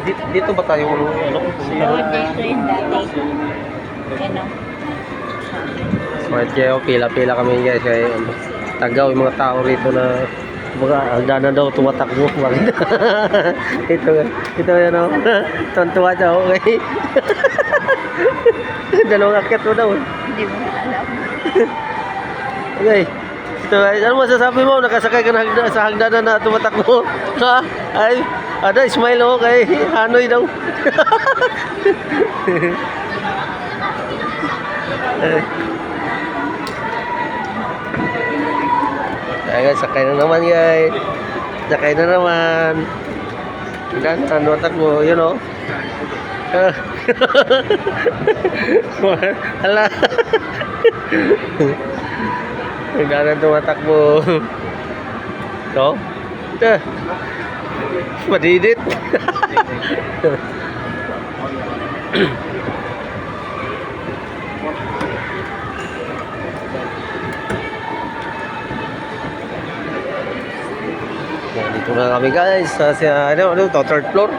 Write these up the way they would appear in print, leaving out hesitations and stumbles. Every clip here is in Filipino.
Dito ba tayo ano? Oo, dito yung dati. Ano? Right kayo, pila-pila kami guys. Kaya tagaw yung mga tao rito na mga hagdanan daw tumatakbo. Bakit? ito yan o. Tuwan-tuwa siya okay. Dalawang akyat mo daw. Hindi mo alam. Okay. Ito, ano masasabi mo? Nakasakay ka na sa hagdanan na tumatakbo. Ha? Ay, ada, smile o kay Hanoy daw. Ayan, sakay na naman guys. Sakay na naman. Dan, ano takbo, yun o. Hala. Hagdanan tumatakbo. So, ito. Madidit. Dito na kami guys sa ano to, third floor.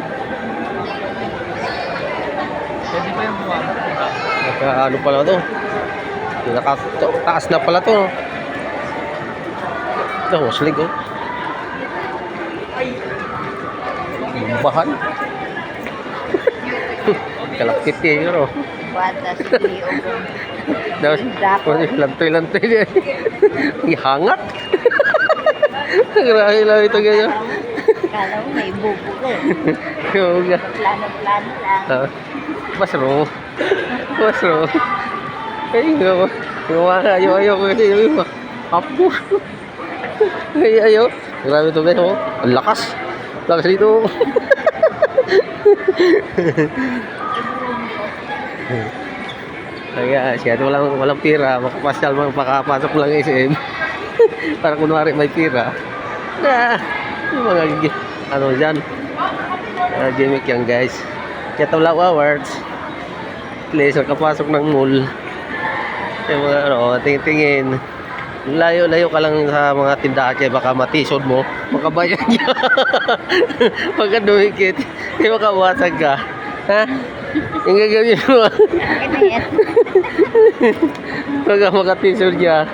Pwede ba yung buwan? Ano pala to? Taas na pala to. Ito, waslig oh. Bahan. Kalakit eh, yun oh. Batas, iyo. Dapat. Lantoy-lantoy niya. Ihangat. Grabe lang ito ganyan. Kala mo may bubo ko. Oo nga. Plano-plano lang. Basro. Ay, ayaw ko kasi yung apo. Ayaw. Grabe ito guys oh. Ang lakas. Lakas dito. Kaya siya walang pira, makapasok lang SM. Para kunwari may pira. Yung mga ano dyan. Gimmick yan guys. Kaya Tawlaw Awards. Place kapasok ng mall. Yung mga ano, tingin-tingin. Layo-layo ka lang sa mga tindahan kaya baka matisod mo, makabayad ka. Pagka dumikit, kaya makawasag ka. Ha? Yung gagawin mo. Ano yan? Pagka makatisod ka,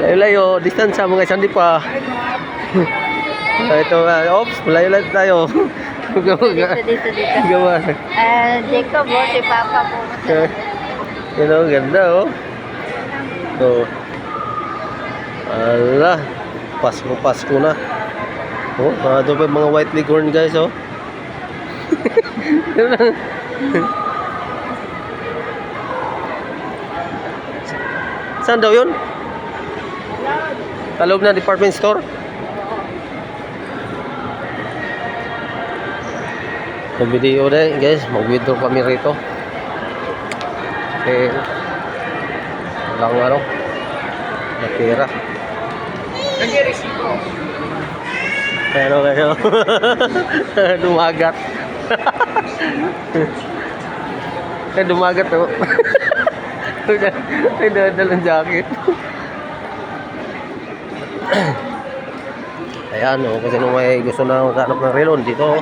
layo-layo, distansya mga isang di pa. Ito, oops, layo-layo tayo. Dito. Gawa. Jacob, si Papa po. Yun o, ganda oh. So, ala, Pasko na. Oh, doon pa yung mga white leghorn guys oh. Saan daw yun? Talog na department store? Mag-video na guys, mag-withdraw kami rito. Okay. Walang ano, natira. Nag-resiko. Pero dumagat. Dumagat oh. Ay, dalang jacket. Ayan oh, kasi nung may gusto na maghanap ng relon dito,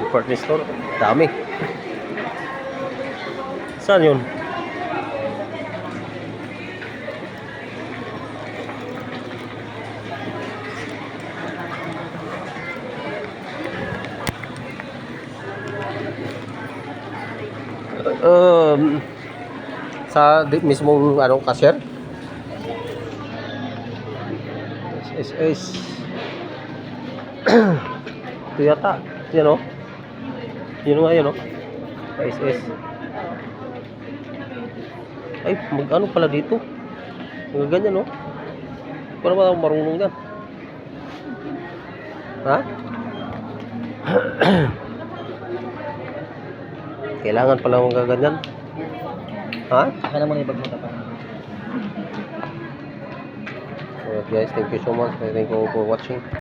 department store, dami. Saan yun? Sa mismong anong cashier? SSS. Ito yata. Yan o. Yun nga yun o. SSS. Ay, mag-ano pala dito? Ganyan o. Para ba ako marunong yan? Ha? Kailangan pala mong gaganyan. Ha? Kaya naman ibag mo pa. Alright guys, thank you so much. Thank you for watching.